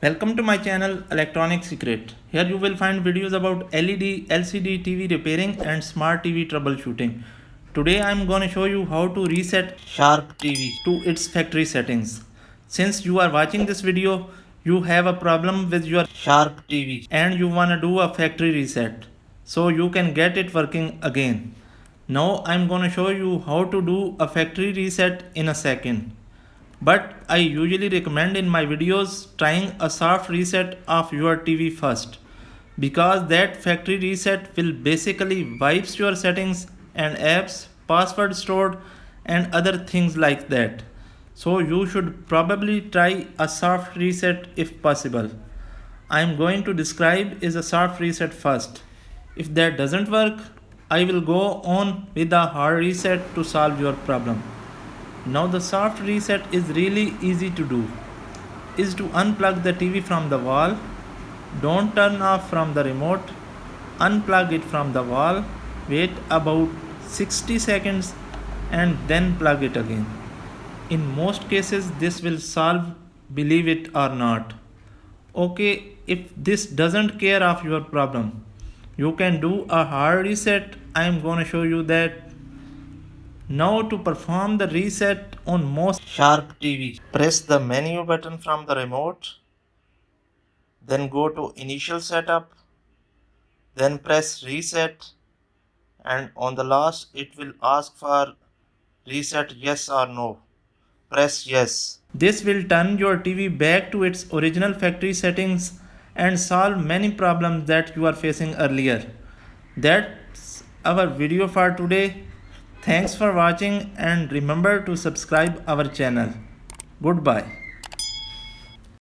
Welcome to my channel Electronic Secret. Here you will find videos about LED, LCD TV repairing and smart TV troubleshooting. Today I am going to show you how to reset Sharp TV to its factory settings. Since you are watching this video, you have a problem with your Sharp TV and you want to do a factory reset so you can get it working again. Now I am going to show you how to do a factory reset in a second. But I usually recommend in my videos trying a soft reset of your TV first, because that factory reset will basically wipes your settings and apps, password stored and other things like that. So you should probably try a soft reset if possible. I am going to describe is a soft reset first. If that doesn't work, I will go on with a hard reset to solve your problem. Now the soft reset is really easy to do. Is to unplug the TV from the wall. Don't turn off from the remote. Unplug it from the wall. Wait about 60 seconds and then plug it again. In most cases this will solve, believe it or not. Okay, if this doesn't care of your problem, you can do a hard reset. I am going to show you that. Now to perform the reset on most Sharp TV, press the menu button from the remote, then go to initial setup, then press reset, and on the last it will ask for reset yes or no. Press yes. This will turn your TV back to its original factory settings and solve many problems that you are facing earlier. That's our video for today. Thanks for watching and remember to subscribe our channel. Goodbye.